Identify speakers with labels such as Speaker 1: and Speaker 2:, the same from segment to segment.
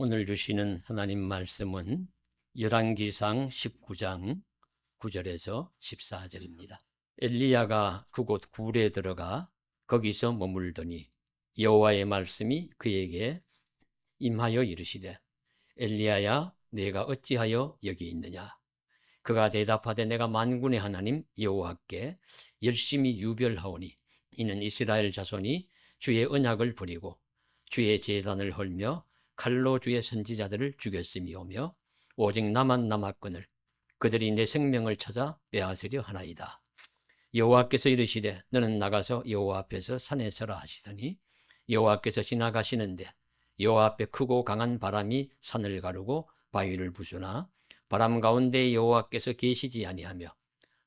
Speaker 1: 오늘 주시는 하나님 말씀은 열왕기상 19장 9절에서 14절입니다. 엘리야가 그곳 굴에 들어가 거기서 머물더니 여호와의 말씀이 그에게 임하여 이르시되 엘리야야 내가 어찌하여 여기 있느냐. 그가 대답하되 내가 만군의 하나님 여호와께 열심히 유별하오니 이는 이스라엘 자손이 주의 언약을 버리고 주의 제단을 헐며 칼로 주의 선지자들을 죽였음이오며 오직 나만 남았거늘 그들이 내 생명을 찾아 빼앗으려 하나이다. 여호와께서 이르시되 너는 나가서 여호와 앞에서 산에 서라 하시더니 여호와께서 지나가시는데 여호와 앞에 크고 강한 바람이 산을 가르고 바위를 부수나 바람 가운데 여호와께서 계시지 아니하며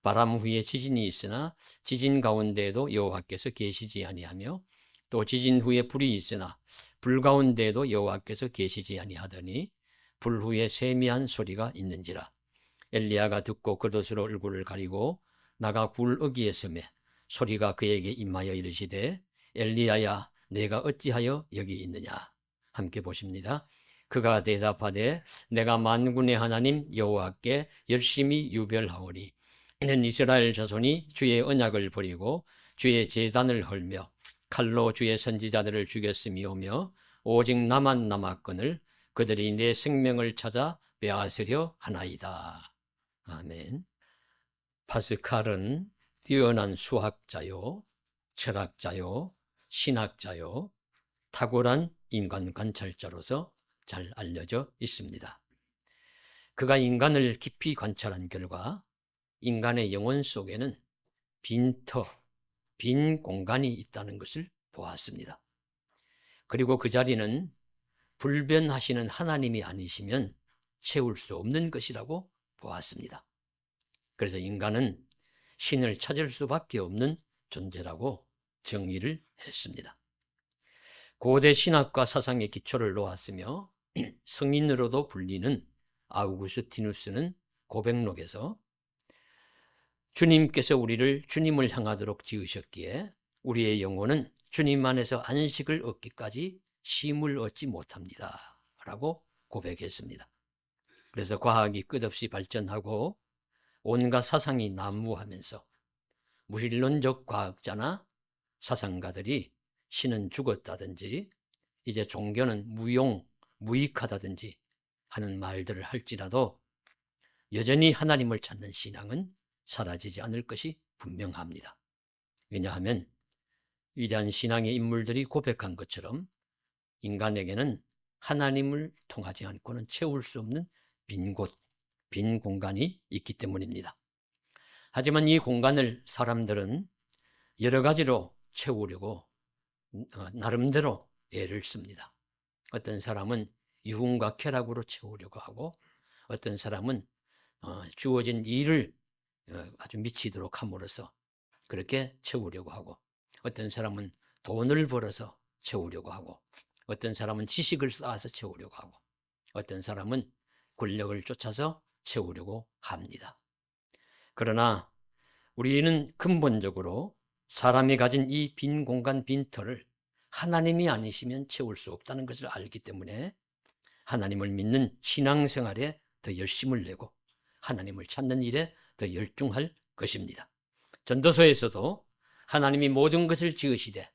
Speaker 1: 바람 후에 지진이 있으나 지진 가운데에도 여호와께서 계시지 아니하며 또 지진 후에 불이 있으나 불 가운데에도 여호와께서 계시지 아니하더니 불 후에 세미한 소리가 있는지라. 엘리야가 듣고 겉옷으로 얼굴을 가리고 나가 굴 어귀에 서매 소리가 그에게 임하여 이르시되 엘리야야 내가 어찌하여 여기 있느냐. 함께 보십니다. 그가 대답하되 내가 만군의 하나님 여호와께 열심히 유별하오니 이는 이스라엘 자손이 주의 언약을 버리고 주의 제단을 헐며 칼로 주의 선지자들을 죽였음이오며 오직 나만 남았거늘 그들이 내 생명을 찾아 빼앗으려 하나이다. 아멘. 파스칼은 뛰어난 수학자요, 철학자요, 신학자요, 탁월한 인간 관찰자로서 잘 알려져 있습니다. 그가 인간을 깊이 관찰한 결과 인간의 영혼 속에는 빈 공간이 있다는 것을 보았습니다. 그리고 그 자리는 불변하시는 하나님이 아니시면 채울 수 없는 것이라고 보았습니다. 그래서 인간은 신을 찾을 수밖에 없는 존재라고 정의를 했습니다. 고대 신학과 사상의 기초를 놓았으며 성인으로도 불리는 아우구스티누스는 고백록에서 주님께서 우리를 주님을 향하도록 지으셨기에 우리의 영혼은 주님 안에서 안식을 얻기까지 쉼을 얻지 못합니다 라고 고백했습니다. 그래서 과학이 끝없이 발전하고 온갖 사상이 난무하면서 무신론적 과학자나 사상가들이 신은 죽었다든지 이제 종교는 무익하다든지 하는 말들을 할지라도 여전히 하나님을 찾는 신앙은 사라지지 않을 것이 분명합니다. 왜냐하면 위대한 신앙의 인물들이 고백한 것처럼 인간에게는 하나님을 통하지 않고는 채울 수 없는 빈 공간이 있기 때문입니다. 하지만 이 공간을 사람들은 여러 가지로 채우려고 나름대로 애를 씁니다. 어떤 사람은 유흥과 쾌락으로 채우려고 하고 어떤 사람은 주어진 일을 아주 미치도록 함으로써 그렇게 채우려고 하고 어떤 사람은 돈을 벌어서 채우려고 하고 어떤 사람은 지식을 쌓아서 채우려고 하고 어떤 사람은 권력을 쫓아서 채우려고 합니다. 그러나 우리는 근본적으로 사람이 가진 이 빈 공간, 빈터를 하나님이 아니시면 채울 수 없다는 것을 알기 때문에 하나님을 믿는 신앙생활에 더 열심을 내고 하나님을 찾는 일에 더 열중할 것입니다. 전도서에서도 하나님이 모든 것을 지으시되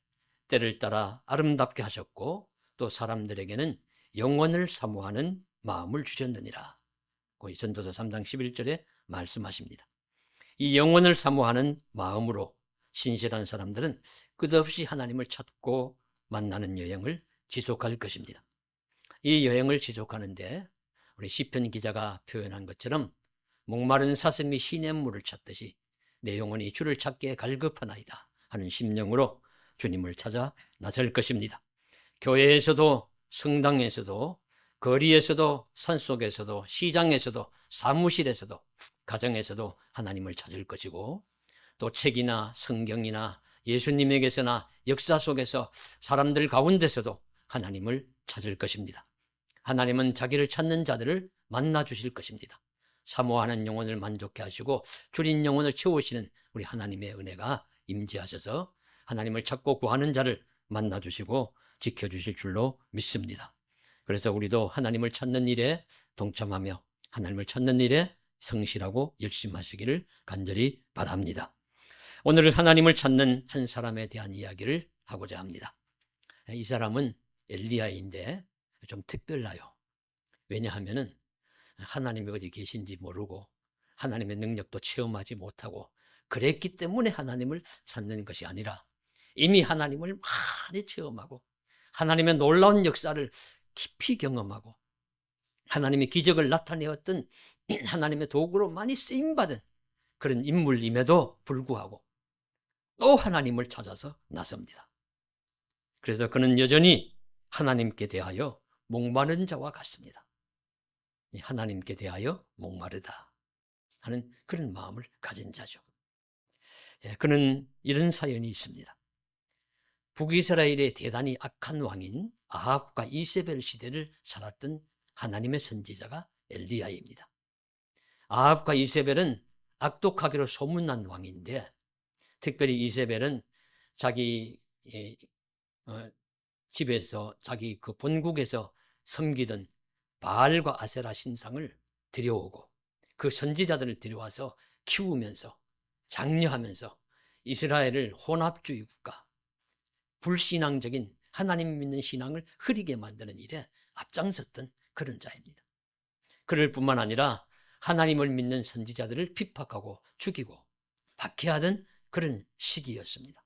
Speaker 1: 때를 따라 아름답게 하셨고 또 사람들에게는 영원을 사모하는 마음을 주셨느니라. 전도서 3장 11절에 말씀하십니다. 이 영원을 사모하는 마음으로 신실한 사람들은 끝없이 하나님을 찾고 만나는 여행을 지속할 것입니다. 이 여행을 지속하는데 우리 시편 기자가 표현한 것처럼 목마른 사슴이 시냇물을 찾듯이 내 영혼이 주를 찾기에 갈급하나이다 하는 심령으로 주님을 찾아 나설 것입니다. 교회에서도 성당에서도 거리에서도 산속에서도 시장에서도 사무실에서도 가정에서도 하나님을 찾을 것이고 또 책이나 성경이나 예수님에게서나 역사 속에서 사람들 가운데서도 하나님을 찾을 것입니다. 하나님은 자기를 찾는 자들을 만나 주실 것입니다. 사모하는 영혼을 만족해 하시고 줄인 영혼을 채우시는 우리 하나님의 은혜가 임재하셔서 하나님을 찾고 구하는 자를 만나 주시고 지켜주실 줄로 믿습니다. 그래서 우리도 하나님을 찾는 일에 동참하며 하나님을 찾는 일에 성실하고 열심히 하시기를 간절히 바랍니다. 오늘 하나님을 찾는 한 사람에 대한 이야기를 하고자 합니다. 이 사람은 엘리야인데 좀 특별해요. 왜냐하면 하나님이 어디 계신지 모르고 하나님의 능력도 체험하지 못하고 그랬기 때문에 하나님을 찾는 것이 아니라 이미 하나님을 많이 체험하고 하나님의 놀라운 역사를 깊이 경험하고 하나님의 기적을 나타내었던 하나님의 도구로 많이 쓰임받은 그런 인물임에도 불구하고 또 하나님을 찾아서 나섭니다. 그래서 그는 여전히 하나님께 대하여 목마른 자와 같습니다. 하나님께 대하여 목마르다 하는 그런 마음을 가진 자죠. 그는 이런 사연이 있습니다. 북이스라엘의 대단히 악한 왕인 아합과 이세벨 시대를 살았던 하나님의 선지자가 엘리야입니다. 아합과 이세벨은 악독하기로 소문난 왕인데 특별히 이세벨은 자기 집에서 자기 그 본국에서 섬기던 바알과 아세라 신상을 들여오고 그 선지자들을 들여와서 키우면서 장려하면서 이스라엘을 혼합주의 국가, 불신앙적인 하나님 믿는 신앙을 흐리게 만드는 일에 앞장섰던 그런 자입니다. 그럴 뿐만 아니라 하나님을 믿는 선지자들을 핍박하고 죽이고 박해하던 그런 시기였습니다.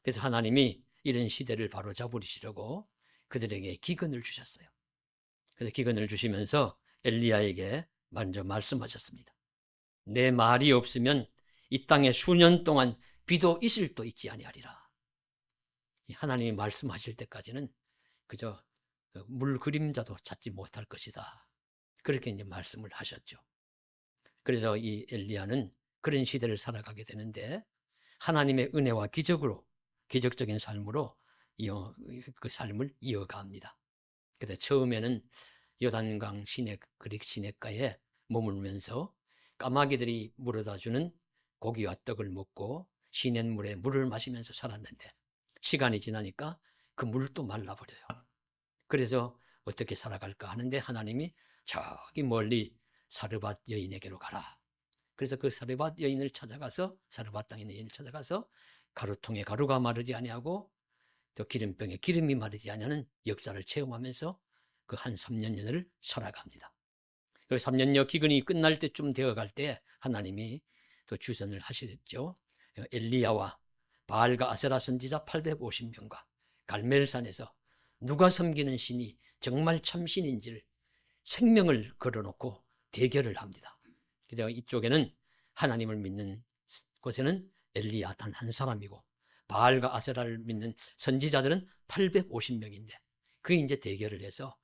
Speaker 1: 그래서 하나님이 이런 시대를 바로잡으시려고 그들에게 기근을 주셨어요. 그래서 기근을 주시면서 엘리야에게 먼저 말씀하셨습니다. 내 말이 없으면 이 땅에 수년 동안 비도 있을 도 있지 아니하리라. 하나님이 말씀하실 때까지는 그저 물 그림자도 찾지 못할 것이다. 그렇게 이제 말씀을 하셨죠. 그래서 이 엘리야는 그런 시대를 살아가게 되는데 하나님의 은혜와 기적으로 기적적인 삶으로 그 삶을 이어갑니다. 그래서 처음에는 요단강 그릭 시냇가에 머물면서 까마귀들이 물어다 주는 고기와 떡을 먹고 시냇물에 물을 마시면서 살았는데 시간이 지나니까 그 물도 말라버려요. 그래서 어떻게 살아갈까 하는데 하나님이 저기 멀리 사르밧 여인에게로 가라. 그래서 그 사르밧 여인을 찾아가서 사르밧 땅에 있는 여인을 찾아가서 가루통에 가루가 마르지 아니하고 또 기름병에 기름이 마르지 아니하는 역사를 체험하면서 그 한 3년여를 살아갑니다. 그 3년여 기근이 끝날 때쯤 되어갈 때 하나님이 또 주선을 하셨죠. 엘리야와 바알과 아세라 선지자 850명과 갈멜산에서 누가 섬기는 신이 정말 참신인지를 생명을 걸어놓고 대결을 합니다. 그래서 이쪽에는 하나님을 믿는 곳에는 엘리야 단 한 사람이고 바알과 아세라를 믿는 선지자들은 850명인데 그 이제 대결을 해서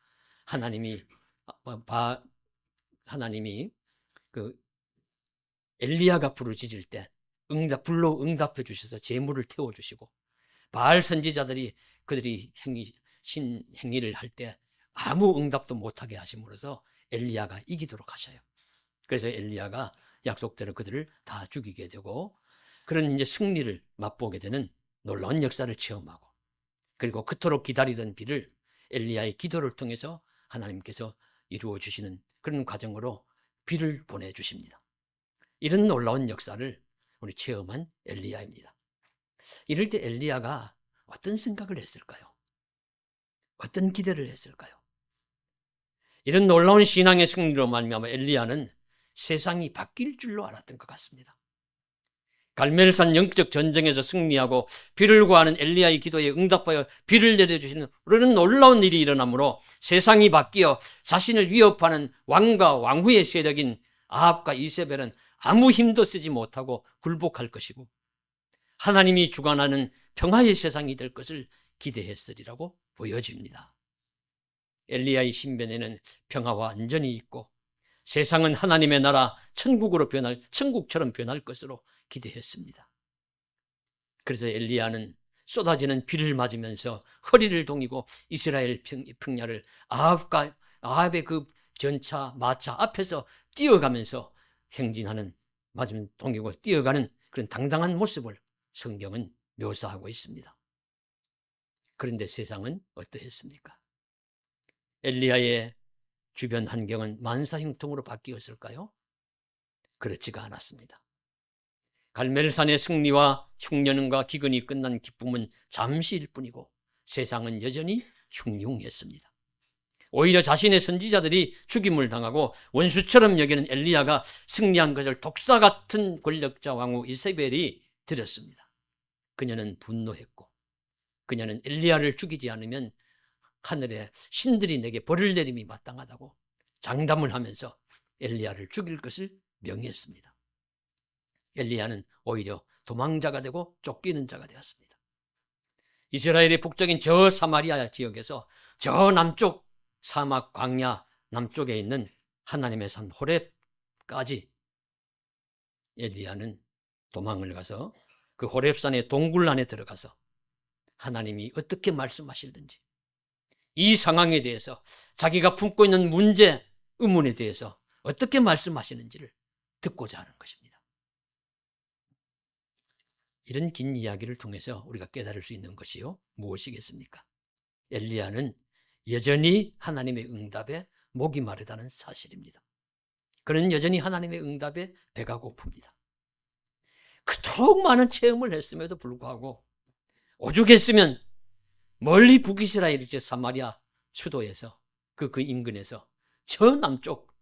Speaker 1: 하나님이 그 엘리야가 부르짖을 때 불로 응답해 주셔서 제물을 태워 주시고 바알 선지자들이 그들이 행위를 할 때 아무 응답도 못하게 하심으로써 엘리야가 이기도록 하셔요. 그래서 엘리야가 약속대로 그들을 다 죽이게 되고 그런 이제 승리를 맛보게 되는 놀라운 역사를 체험하고 그리고 그토록 기다리던 비를 엘리야의 기도를 통해서 하나님께서 이루어 주시는 그런 과정으로 비를 보내주십니다. 이런 놀라운 역사를 우리 체험한 엘리야입니다. 이럴 때 엘리야가 어떤 생각을 했을까요? 어떤 기대를 했을까요? 이런 놀라운 신앙의 승리로 말미암아 엘리야는 세상이 바뀔 줄로 알았던 것 같습니다. 갈멜산 영적 전쟁에서 승리하고 비를 구하는 엘리야의 기도에 응답하여 비를 내려주시는 그런 놀라운 일이 일어나므로 세상이 바뀌어 자신을 위협하는 왕과 왕후의 세력인 아합과 이세벨은 아무 힘도 쓰지 못하고 굴복할 것이고 하나님이 주관하는 평화의 세상이 될 것을 기대했으리라고 보여집니다. 엘리야의 신변에는 평화와 안전이 있고 세상은 하나님의 나라 천국처럼 변할 것으로 기대했습니다. 그래서 엘리야는 쏟아지는 비를 맞으면서 허리를 동이고 이스라엘 평야를 아합의 그 전차 마차 앞에서 뛰어가면서 행진하는 맞으면 동이고 뛰어가는 그런 당당한 모습을 성경은 묘사하고 있습니다. 그런데 세상은 어떠했습니까? 엘리야의 주변 환경은 만사형통으로 바뀌었을까요? 그렇지가 않았습니다. 갈멜산의 승리와 흉년과 기근이 끝난 기쁨은 잠시일 뿐이고 세상은 여전히 흉흉했습니다. 오히려 자신의 선지자들이 죽임을 당하고 원수처럼 여기는 엘리야가 승리한 것을 독사 같은 권력자 왕후 이세벨이 들었습니다. 그녀는 분노했고 그녀는 엘리야를 죽이지 않으면 하늘의 신들이 내게 벌을 내림이 마땅하다고 장담을 하면서 엘리야를 죽일 것을 명했습니다. 엘리야는 오히려 도망자가 되고 쫓기는 자가 되었습니다. 이스라엘의 북쪽인 저 사마리아 지역에서 저 남쪽 사막 광야 남쪽에 있는 하나님의 산 호렙까지 엘리야는 도망을 가서 그 호렙산의 동굴 안에 들어가서 하나님이 어떻게 말씀하실는지 이 상황에 대해서 자기가 품고 있는 문제, 의문에 대해서 어떻게 말씀하시는지를 듣고자 하는 것입니다. 이런 긴 이야기를 통해서 우리가 깨달을 수 있는 것이요, 무엇이겠습니까? 엘리야는 여전히 하나님의 응답에 목이 마르다는 사실입니다. 그는 여전히 하나님의 응답에 배가 고픕니다. 그토록 많은 체험을 했음에도 불구하고 오죽했으면 멀리 북이스라엘 사마리아 수도에서 그 인근에서 저 남쪽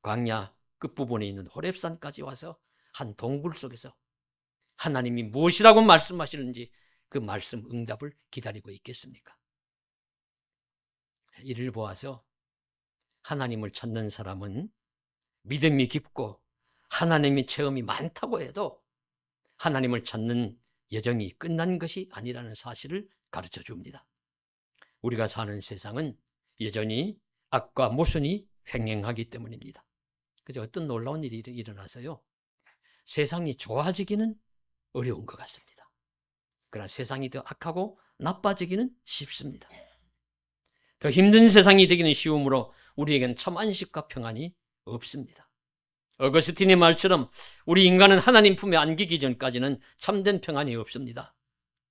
Speaker 1: 광야 끝부분에 있는 호렙산까지 와서 한 동굴 속에서 하나님이 무엇이라고 말씀하시는지 그 말씀 응답을 기다리고 있겠습니까? 이를 보아서 하나님을 찾는 사람은 믿음이 깊고 하나님의 체험이 많다고 해도 하나님을 찾는 여정이 끝난 것이 아니라는 사실을 가르쳐 줍니다. 우리가 사는 세상은 여전히 악과 모순이 횡행하기 때문입니다. 그래서 어떤 놀라운 일이 일어나서요, 세상이 좋아지기는 어려운 것 같습니다. 그러나 세상이 더 악하고 나빠지기는 쉽습니다. 더 힘든 세상이 되기는 쉬우므로 우리에겐 참 안식과 평안이 없습니다. 어거스틴의 말처럼 우리 인간은 하나님 품에 안기기 전까지는 참된 평안이 없습니다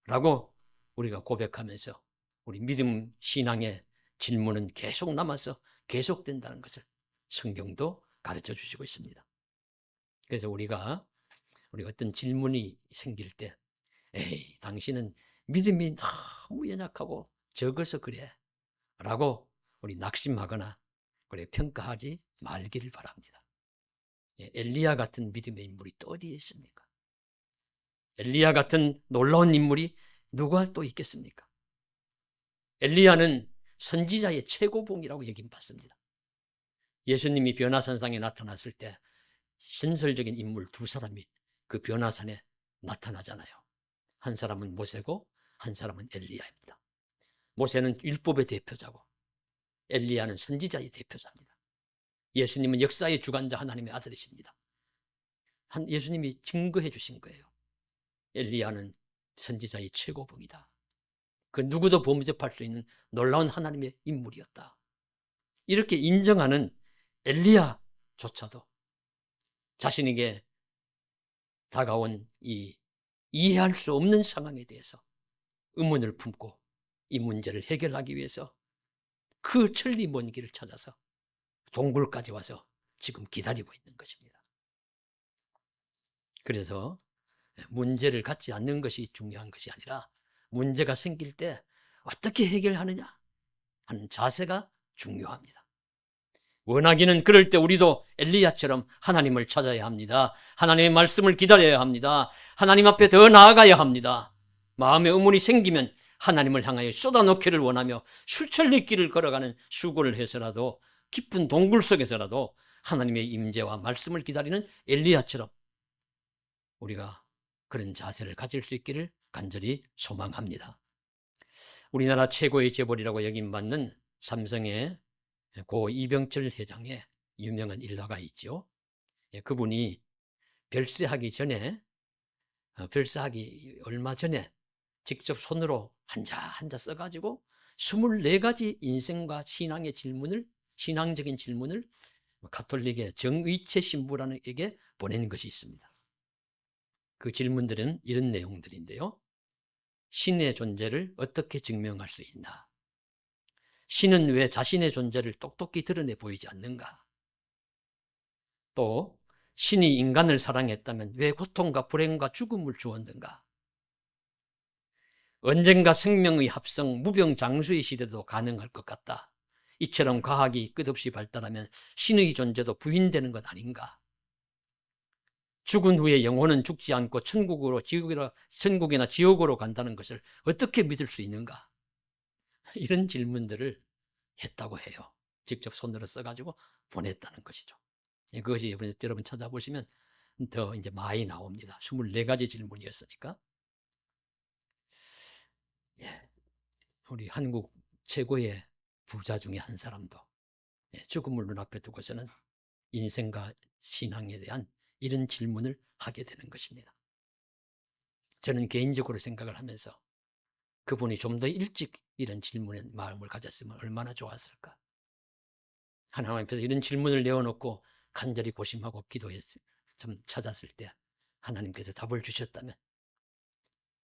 Speaker 1: 라고 우리가 고백하면서 우리 믿음 신앙의 질문은 계속 남아서 계속된다는 것을 성경도 가르쳐 주시고 있습니다. 그래서 우리가 어떤 질문이 생길 때, 에이, 당신은 믿음이 너무 연약하고 적어서 그래 라고 우리 낙심하거나 그래 평가하지 말기를 바랍니다. 엘리야 같은 믿음의 인물이 또 어디에 있습니까? 엘리야 같은 놀라운 인물이 누가 또 있겠습니까? 엘리야는 선지자의 최고봉이라고 여김받습니다. 예수님이 변화산상에 나타났을 때 신설적인 인물 두 사람이 그 변화산에 나타나잖아요. 한 사람은 모세고 한 사람은 엘리야입니다. 모세는 율법의 대표자고 엘리야는 선지자의 대표자입니다. 예수님은 역사의 주관자 하나님의 아들이십니다. 예수님이 증거해 주신 거예요. 엘리야는 선지자의 최고봉이다. 그 누구도 범접할 수 있는 놀라운 하나님의 인물이었다. 이렇게 인정하는 엘리야조차도 자신에게 다가온 이 이해할 수 없는 상황에 대해서 의문을 품고 이 문제를 해결하기 위해서 그 천리 먼 길을 찾아서 동굴까지 와서 지금 기다리고 있는 것입니다. 그래서 문제를 갖지 않는 것이 중요한 것이 아니라 문제가 생길 때 어떻게 해결하느냐 하는 자세가 중요합니다. 원하기는 그럴 때 우리도 엘리야처럼 하나님을 찾아야 합니다. 하나님의 말씀을 기다려야 합니다. 하나님 앞에 더 나아가야 합니다. 마음에 의문이 생기면 하나님을 향하여 쏟아놓기를 원하며 수천리 길을 걸어가는 수고를 해서라도 깊은 동굴 속에서라도 하나님의 임재와 말씀을 기다리는 엘리야처럼 우리가 그런 자세를 가질 수 있기를 간절히 소망합니다. 우리나라 최고의 재벌이라고 여김받는 삼성의 고 이병철 회장의 유명한 일화가 있죠. 그분이 별세하기 얼마 전에 직접 손으로 한자 써가지고 24가지 인생과 신앙적인 질문을 가톨릭의 정의체 신부라는에게 보낸 것이 있습니다. 그 질문들은 이런 내용들인데요. 신의 존재를 어떻게 증명할 수 있나? 신은 왜 자신의 존재를 똑똑히 드러내 보이지 않는가? 또 신이 인간을 사랑했다면 왜 고통과 불행과 죽음을 주었는가? 언젠가 생명의 합성, 무병장수의 시대도 가능할 것 같다. 이처럼 과학이 끝없이 발달하면 신의 존재도 부인되는 것 아닌가? 죽은 후에 영혼은 죽지 않고 천국이나 지옥으로 간다는 것을 어떻게 믿을 수 있는가? 이런 질문들을 했다고 해요. 직접 손으로 써가지고 보냈다는 것이죠. 그것이 여러분 찾아보시면 더 이제 많이 나옵니다. 24가지 질문이었으니까. 예, 우리 한국 최고의 부자 중에 한 사람도 죽음을 눈앞에 두고서는 인생과 신앙에 대한 이런 질문을 하게 되는 것입니다. 저는 개인적으로 생각을 하면서 그분이 좀 더 일찍 이런 질문에 마음을 가졌으면 얼마나 좋았을까. 하나님 앞에서 이런 질문을 내어놓고 간절히 고심하고 좀 찾았을 때 하나님께서 답을 주셨다면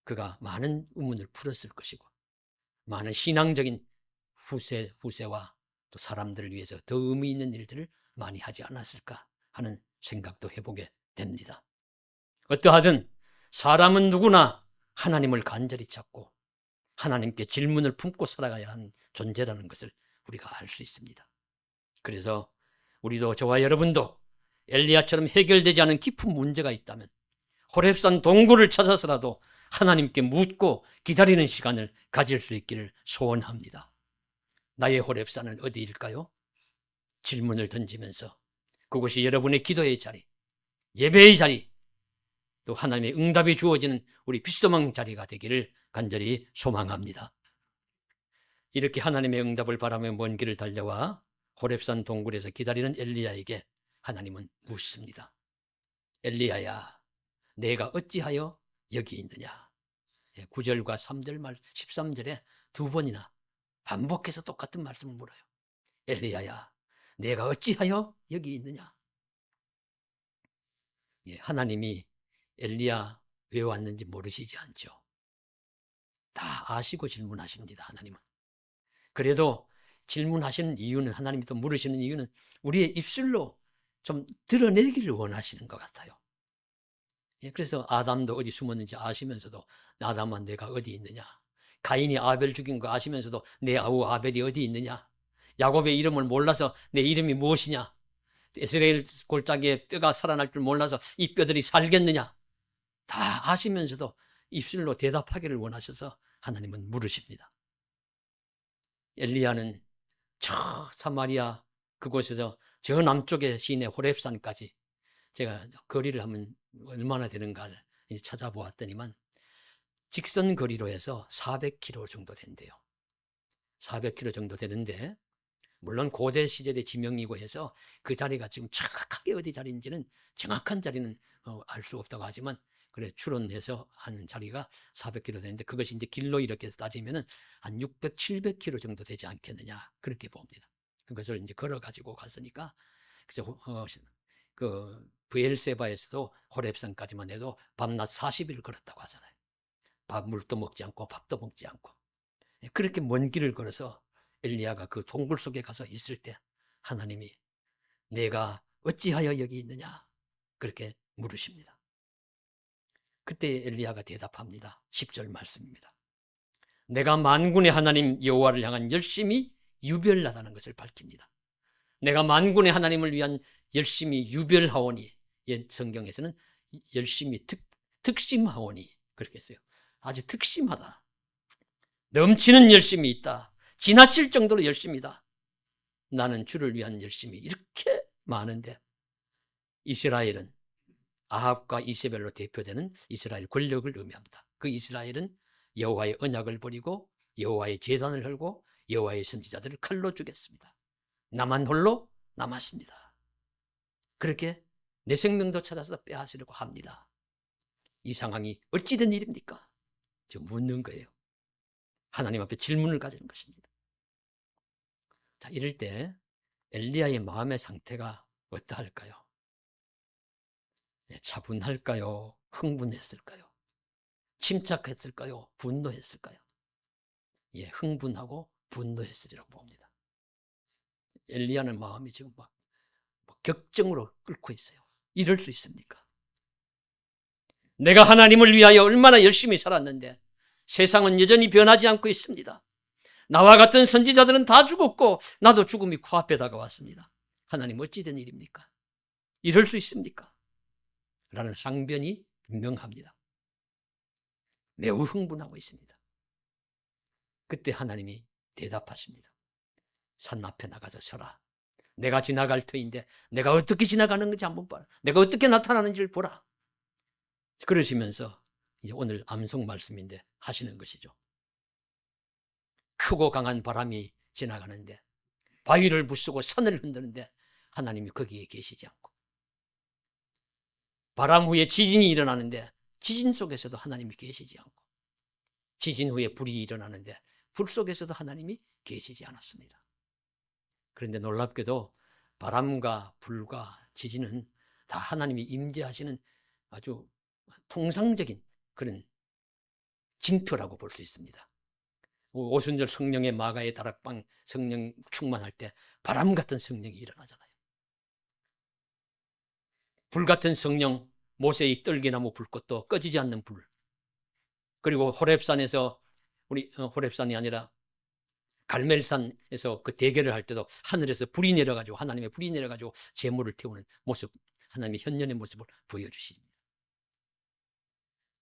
Speaker 1: 그가 많은 의문을 풀었을 것이고 많은 신앙적인 후세와 또 사람들을 위해서 더 의미 있는 일들을 많이 하지 않았을까 하는 생각도 해보게 됩니다. 어떠하든 사람은 누구나 하나님을 간절히 찾고 하나님께 질문을 품고 살아가야 하는 존재라는 것을 우리가 알 수 있습니다. 그래서 우리도 저와 여러분도 엘리야처럼 해결되지 않은 깊은 문제가 있다면 호렙산 동굴을 찾아서라도 하나님께 묻고 기다리는 시간을 가질 수 있기를 소원합니다. 나의 호렙산은 어디일까요? 질문을 던지면서 그것이 여러분의 기도의 자리, 예배의 자리, 또 하나님의 응답이 주어지는 우리 빗소망 자리가 되기를 간절히 소망합니다. 이렇게 하나님의 응답을 바라며 먼 길을 달려와 호렙산 동굴에서 기다리는 엘리야에게 하나님은 묻습니다. 엘리야야, 내가 어찌하여 여기 있느냐? 9절과 3절 13절에 두 번이나 반복해서 똑같은 말씀을 물어요. 엘리야야, 내가 어찌하여 여기 있느냐? 하나님이 엘리야 왜 왔는지 모르시지 않죠? 다 아시고 질문하십니다. 하나님은. 그래도 질문하시는 이유는, 하나님이 또 물으시는 이유는 우리의 입술로 좀 드러내기를 원하시는 것 같아요. 그래서 아담도 어디 숨었는지 아시면서도 아담아 내가 어디 있느냐? 가인이 아벨 죽인 거 아시면서도 내 아우 아벨이 어디 있느냐? 야곱의 이름을 몰라서 내 이름이 무엇이냐? 이스라엘 골짜기에 뼈가 살아날 줄 몰라서 이 뼈들이 살겠느냐? 다 아시면서도 입술로 대답하기를 원하셔서 하나님은 물으십니다. 엘리야는 저 사마리아 그곳에서 저 남쪽의 시내 호렙산까지 제가 거리를 하면 얼마나 되는가를 찾아보았더니만 직선 거리로 해서 400km 정도 된대요. 400km 정도 되는데 물론 고대 시절의 지명이고 해서 그 자리가 지금 정확하게 어디 자리인지는 정확한 자리는 알 수 없다고 하지만 그래 추론해서 하는 자리가 400km 되는데 그것이 이제 길로 이렇게 따지면은 한 600, 700km 정도 되지 않겠느냐 그렇게 봅니다. 그것을 이제 걸어 가지고 갔으니까 그래서 그 브엘세바에서도 호렙산까지만 해도 밤낮 40일 걸었다고 하잖아요. 물도 먹지 않고 밥도 먹지 않고 그렇게 먼 길을 걸어서 엘리야가 그 동굴 속에 가서 있을 때 하나님이 내가 어찌하여 여기 있느냐 그렇게 물으십니다. 그때 엘리야가 대답합니다. 10절 말씀입니다. 내가 만군의 하나님 여호와를 향한 열심이 유별나다는 것을 밝힙니다. 내가 만군의 하나님을 위한 열심히 유별하오니 성경에서는 열심히 특심하오니 그렇게 했어요. 아주 특심하다. 넘치는 열심이 있다. 지나칠 정도로 열심이다. 나는 주를 위한 열심이 이렇게 많은데 이스라엘은 아합과 이세벨로 대표되는 이스라엘 권력을 의미합니다. 그 이스라엘은 여호와의 언약을 버리고 여호와의 제단을 헐고 여호와의 선지자들을 칼로 죽였습니다. 나만 홀로 남았습니다. 그렇게 내 생명도 찾아서 빼앗으려고 합니다. 이 상황이 어찌 된 일입니까? 지금 묻는 거예요. 하나님 앞에 질문을 가지는 것입니다. 자, 이럴 때 엘리야의 마음의 상태가 어떠할까요? 차분할까요? 흥분했을까요? 침착했을까요? 분노했을까요? 흥분하고 분노했으리라고 봅니다. 엘리야는 마음이 지금 막 격정으로 끓고 있어요. 이럴 수 있습니까? 내가 하나님을 위하여 얼마나 열심히 살았는데 세상은 여전히 변하지 않고 있습니다. 나와 같은 선지자들은 다 죽었고 나도 죽음이 코앞에 다가왔습니다. 하나님 어찌 된 일입니까? 이럴 수 있습니까? 라는 항변이 분명합니다. 매우 흥분하고 있습니다. 그때 하나님이 대답하십니다. 산 앞에 나가서 서라. 내가 지나갈 터인데 내가 어떻게 지나가는 건지 한번 봐라. 내가 어떻게 나타나는지를 보라. 그러시면서 이제 오늘 암송 말씀인데 하시는 것이죠. 크고 강한 바람이 지나가는데 바위를 부수고 산을 흔드는데 하나님이 거기에 계시지 않고, 바람 후에 지진이 일어나는데 지진 속에서도 하나님이 계시지 않고, 지진 후에 불이 일어나는데 불 속에서도 하나님이 계시지 않았습니다. 그런데 놀랍게도 바람과 불과 지진은 다 하나님이 임재하시는 아주 통상적인 그런 징표라고 볼 수 있습니다. 오순절 성령의 마가의 다락방 성령 충만할 때 바람 같은 성령이 일어나잖아요. 불 같은 성령, 모세의 떨기나무 불꽃도 꺼지지 않는 불, 그리고 호렙산에서 호렙산이 아니라 갈멜산에서 그 대결을 할 때도 하늘에서 불이 내려가지고 하나님의 불이 내려가지고 제물을 태우는 모습, 하나님의 현년의 모습을 보여주십니다.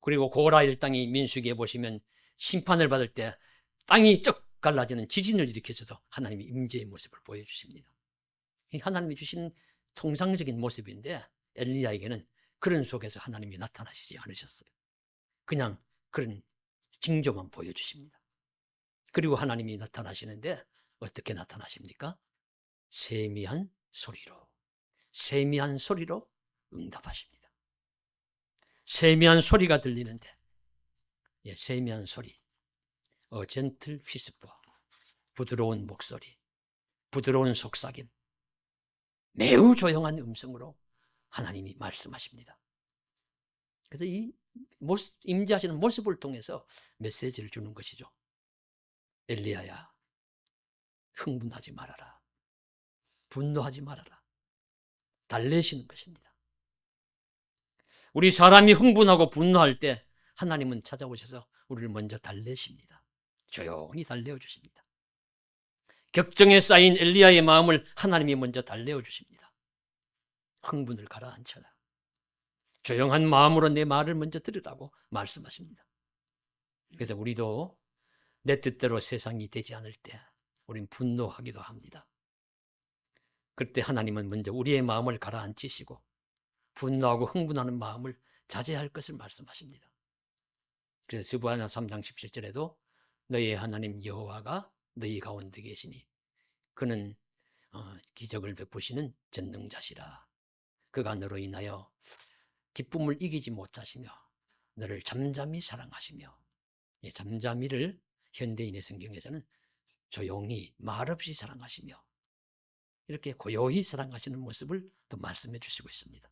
Speaker 1: 그리고 고라 일당이 민수기에 보시면 심판을 받을 때 땅이 쩍 갈라지는 지진을 일으켜서도 하나님의 임재의 모습을 보여주십니다. 하나님이 주신 통상적인 모습인데 엘리야에게는 그런 속에서 하나님이 나타나시지 않으셨어요. 그냥 그런 징조만 보여주십니다. 그리고 하나님이 나타나시는데 어떻게 나타나십니까? 세미한 소리로 응답하십니다. 세미한 소리가 들리는데, 세미한 소리, 젠틀 휘스퍼, 부드러운 목소리, 부드러운 속삭임, 매우 조용한 음성으로 하나님이 말씀하십니다. 그래서 이 임재하시는 모습을 통해서 메시지를 주는 것이죠. 엘리야야, 흥분하지 말아라. 분노하지 말아라. 달래시는 것입니다. 우리 사람이 흥분하고 분노할 때 하나님은 찾아오셔서 우리를 먼저 달래십니다. 조용히 달래어 주십니다. 격정에 쌓인 엘리야의 마음을 하나님이 먼저 달래어 주십니다. 흥분을 가라앉혀라. 조용한 마음으로 내 말을 먼저 들으라고 말씀하십니다. 그래서 우리도 내 뜻대로 세상이 되지 않을 때 우린 분노하기도 합니다. 그때 하나님은 먼저 우리의 마음을 가라앉히시고 분노하고 흥분하는 마음을 자제할 것을 말씀하십니다. 그래서 스부하나 3장 17절에도 너희의 하나님 여호와가 너희 가운데 계시니 그는 기적을 베푸시는 전능자시라. 그가 너로 인하여 기쁨을 이기지 못하시며 너를 잠잠히 사랑하시며, 잠잠히를 현대인의 성경에서는 조용히 말없이 사랑하시며 이렇게 고요히 사랑하시는 모습을 또 말씀해 주시고 있습니다.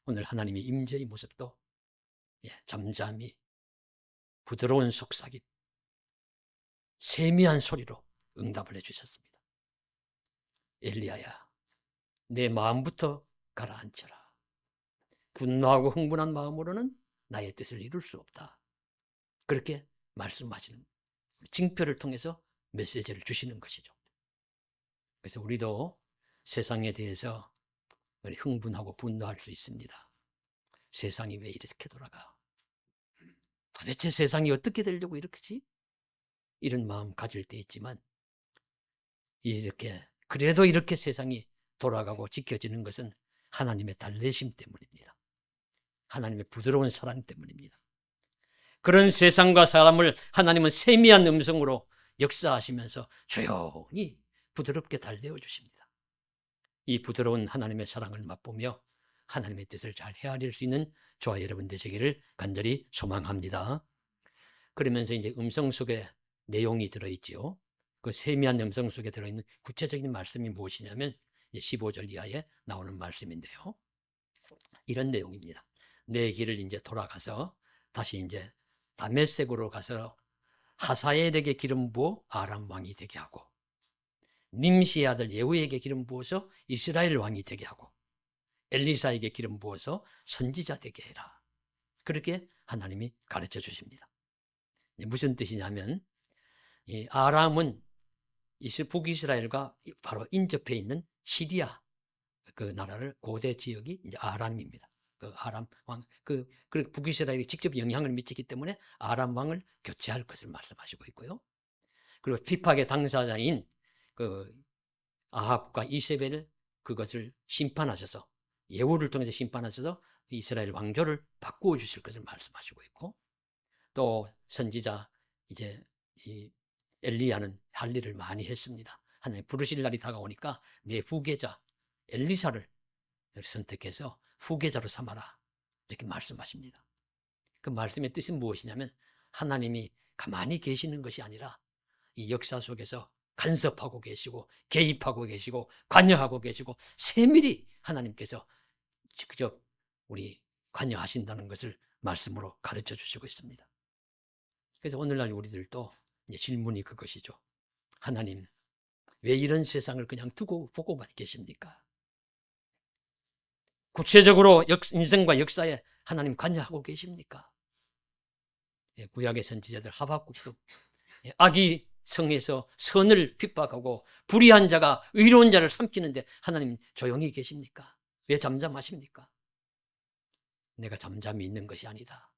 Speaker 1: 오늘 하나님의 임재의 모습도 잠잠히 부드러운 속삭임, 세미한 소리로 응답을 해주셨습니다. 엘리야야, 내 마음부터 가라앉혀라. 분노하고 흥분한 마음으로는 나의 뜻을 이룰 수 없다. 그렇게 말씀하시는, 징표를 통해서 메시지를 주시는 것이죠. 그래서 우리도 세상에 대해서 흥분하고 분노할 수 있습니다. 세상이 왜 이렇게 돌아가? 도대체 세상이 어떻게 되려고 이렇게지? 이런 마음 가질 때 있지만, 그래도 이렇게 세상이 돌아가고 지켜지는 것은 하나님의 달래심 때문입니다. 하나님의 부드러운 사랑 때문입니다. 그런 세상과 사람을 하나님은 세미한 음성으로 역사하시면서 조용히 부드럽게 달래어 주십니다. 이 부드러운 하나님의 사랑을 맛보며 하나님의 뜻을 잘 헤아릴 수 있는 저와 여러분 되시기를 간절히 소망합니다. 그러면서 이제 음성 속에 내용이 들어있죠. 그 세미한 음성 속에 들어있는 구체적인 말씀이 무엇이냐면 15절 이하에 나오는 말씀인데요. 이런 내용입니다. 내 길을 이제 돌아가서 다시 이제 다메섹으로 가서 하사엘에게 기름 부어 아람 왕이 되게 하고, 님시의 아들 예후에게 기름 부어서 이스라엘 왕이 되게 하고, 엘리사에게 기름 부어서 선지자 되게 해라. 그렇게 하나님이 가르쳐 주십니다. 무슨 뜻이냐면, 이 아람은 북이스라엘과 바로 인접해 있는 시리아 그 나라를, 고대 지역이 이제 아람입니다. 그 아람 왕, 그 북이스라엘이 직접 영향을 미치기 때문에 아람 왕을 교체할 것을 말씀하시고 있고요. 그리고 핍박의 당사자인 그 아합과 이세벨을 그것을 심판하셔서, 예후를 통해서 심판하셔서 이스라엘 왕조를 바꾸어 주실 것을 말씀하시고 있고, 또 선지자 이제 이 엘리야는 할 일을 많이 했습니다. 하나님 부르실 날이 다가오니까 내 후계자 엘리사를 선택해서 후계자로 삼아라, 이렇게 말씀하십니다. 그 말씀의 뜻은 무엇이냐면, 하나님이 가만히 계시는 것이 아니라 이 역사 속에서 간섭하고 계시고 개입하고 계시고 관여하고 계시고 세밀히 하나님께서 직접 우리 관여하신다는 것을 말씀으로 가르쳐 주시고 있습니다. 그래서 오늘날 우리들도 이제 질문이 그것이죠. 하나님, 왜 이런 세상을 그냥 두고 보고만 계십니까? 구체적으로 인생과 역사에 하나님 관여하고 계십니까? 구약의 선지자들 하박국도 악이 성에서 선을 핍박하고 불의한 자가 의로운 자를 삼키는데 하나님 조용히 계십니까? 왜 잠잠하십니까? 내가 잠잠히 있는 것이 아니다.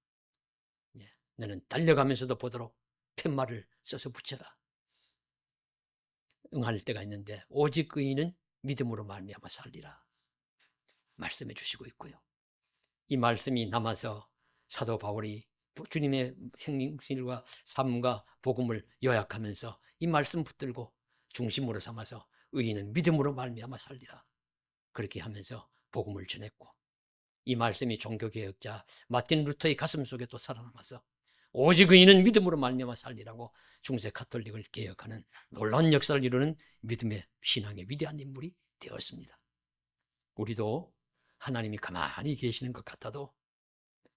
Speaker 1: 너는 달려가면서도 보도록 팻말을 써서 붙여라. 응할 때가 있는데 오직 의인은 믿음으로 말미암아 살리라, 말씀해 주시고 있고요. 이 말씀이 남아서 사도 바울이 주님의 생실과 삶과 복음을 요약하면서 이 말씀 붙들고 중심으로 삼아서 의인은 믿음으로 말미암아 살리라, 그렇게 하면서 복음을 전했고, 이 말씀이 종교개혁자 마틴 루터의 가슴 속에 또 살아남아서 오직 의인은 믿음으로 말미암아 살리라고 중세 가톨릭을 개혁하는 놀라운 역사를 이루는 믿음의 신앙의 위대한 인물이 되었습니다. 우리도 하나님이 가만히 계시는 것 같아도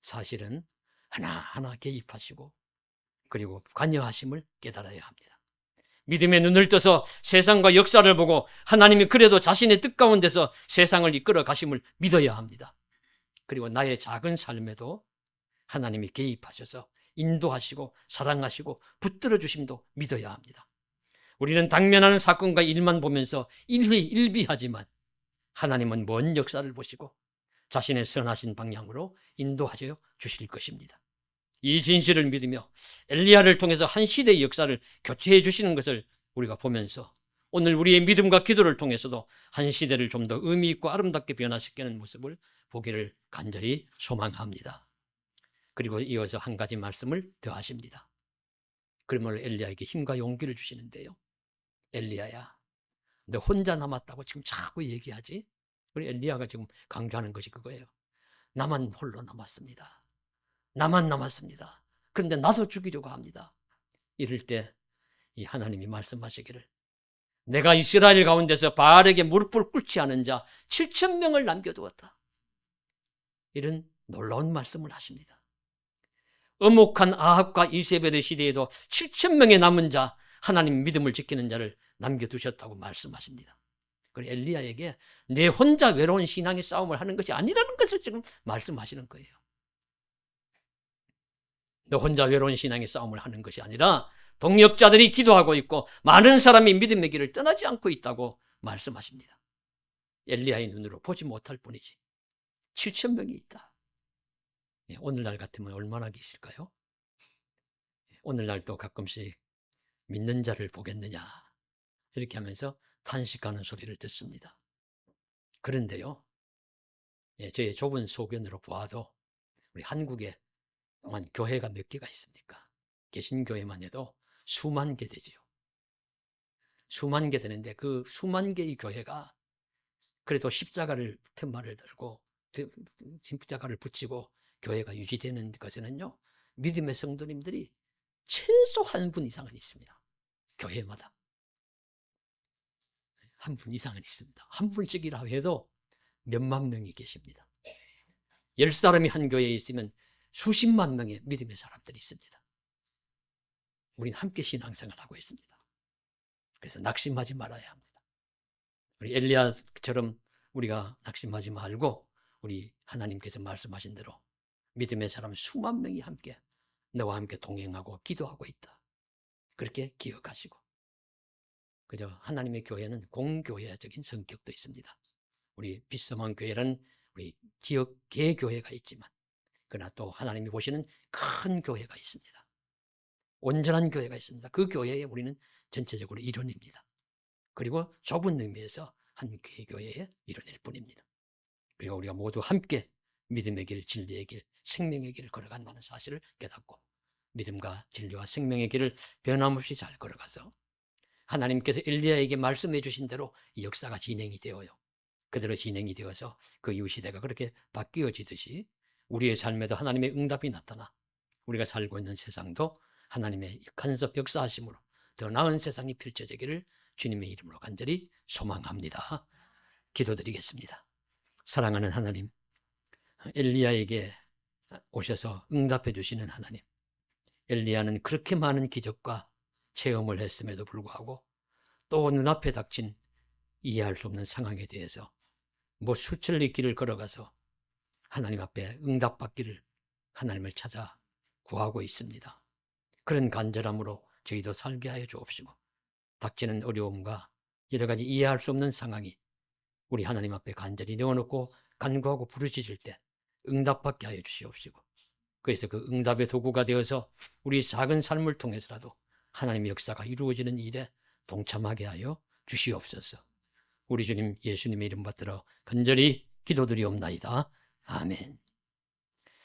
Speaker 1: 사실은 하나하나 개입하시고 그리고 관여하심을 깨달아야 합니다. 믿음의 눈을 떠서 세상과 역사를 보고 하나님이 그래도 자신의 뜻 가운데서 세상을 이끌어 가심을 믿어야 합니다. 그리고 나의 작은 삶에도 하나님이 개입하셔서 인도하시고 사랑하시고 붙들어 주심도 믿어야 합니다. 우리는 당면하는 사건과 일만 보면서 일비하지만 하나님은 먼 역사를 보시고 자신의 선하신 방향으로 인도하셔 주실 것입니다. 이 진실을 믿으며 엘리야를 통해서 한 시대의 역사를 교체해 주시는 것을 우리가 보면서 오늘 우리의 믿음과 기도를 통해서도 한 시대를 좀 더 의미 있고 아름답게 변화시키는 모습을 보기를 간절히 소망합니다. 그리고 이어서 한 가지 말씀을 더 하십니다. 그러므로 엘리야에게 힘과 용기를 주시는데요. 엘리야야, 너 혼자 남았다고 지금 자꾸 얘기하지? 우리 엘리야가 지금 강조하는 것이 그거예요. 나만 홀로 남았습니다. 나만 남았습니다. 그런데 나도 죽이려고 합니다. 이럴 때 이 하나님이 말씀하시기를, 내가 이스라엘 가운데서 바알에게 무릎을 꿇지 않은 자 7,000명을 남겨두었다. 이런 놀라운 말씀을 하십니다. 엄혹한 아합과 이세벨의 시대에도 7,000명의 남은 자, 하나님 믿음을 지키는 자를 남겨두셨다고 말씀하십니다. 그리고 엘리야에게 내 혼자 외로운 신앙의 싸움을 하는 것이 아니라는 것을 지금 말씀하시는 거예요. 너 혼자 외로운 신앙의 싸움을 하는 것이 아니라 동역자들이 기도하고 있고 많은 사람이 믿음의 길을 떠나지 않고 있다고 말씀하십니다. 엘리야의 눈으로 보지 못할 뿐이지 7,000명이 있다. 오늘날 같으면 얼마나 계실까요? 오늘날도 가끔씩 믿는 자를 보겠느냐 이렇게 하면서 탄식하는 소리를 듣습니다. 그런데요, 저의 좁은 소견으로 보아도 우리 한국에 교회가 몇 개가 있습니까? 개신교회만 해도 수만 개 되지요. 수만 개 되는데 그 수만 개의 교회가 그래도 십자가를 팻말을 들고 십자가를 붙이고 교회가 유지되는 것에는요, 믿음의 성도님들이 최소 한 분 이상은 있습니다. 교회마다 한 분 이상은 있습니다. 한 분씩이라 해도 몇만 명이 계십니다. 10사람이 한 교회에 있으면 수십만 명의 믿음의 사람들이 있습니다. 우리는 함께 신앙생활을 하고 있습니다. 그래서 낙심하지 말아야 합니다. 우리 엘리야처럼 우리가 낙심하지 말고 우리 하나님께서 말씀하신 대로 믿음의 사람 수만 명이 함께 너와 함께 동행하고 기도하고 있다. 그렇게 기억하시고, 그저 하나님의 교회는 공교회적인 성격도 있습니다. 우리 빛서만 교회는 우리 지역 개교회가 있지만, 그러나 또 하나님이 보시는 큰 교회가 있습니다. 온전한 교회가 있습니다. 그 교회에 우리는 전체적으로 일원입니다. 그리고 좁은 의미에서 한 개교회의 일원일 뿐입니다. 그리고 우리가 모두 함께 믿음의 길, 진리의 길, 생명의 길을 걸어간다는 사실을 깨닫고 믿음과 진리와 생명의 길을 변함없이 잘 걸어가서 하나님께서 엘리야에게 말씀해 주신 대로 이 역사가 진행이 되어요. 그대로 진행이 되어서 그 이후 시대가 그렇게 바뀌어지듯이 우리의 삶에도 하나님의 응답이 나타나 우리가 살고 있는 세상도 하나님의 간섭 역사하심으로 더 나은 세상이 펼쳐지기를 주님의 이름으로 간절히 소망합니다. 기도드리겠습니다. 사랑하는 하나님, 엘리야에게 오셔서 응답해 주시는 하나님, 엘리야는 그렇게 많은 기적과 체험을 했음에도 불구하고 또 눈앞에 닥친 이해할 수 없는 상황에 대해서 수천리 길을 걸어가서 하나님 앞에 응답받기를 하나님을 찾아 구하고 있습니다. 그런 간절함으로 저희도 살게 하여 주옵시고, 닥치는 어려움과 여러 가지 이해할 수 없는 상황이 우리 하나님 앞에 간절히 내어놓고 간구하고 부르짖을 때 응답받게 하여 주시옵시고, 그래서 그 응답의 도구가 되어서 우리 작은 삶을 통해서라도 하나님의 역사가 이루어지는 일에 동참하게 하여 주시옵소서. 우리 주님 예수님의 이름 받들어 간절히 기도드리옵나이다. 아멘.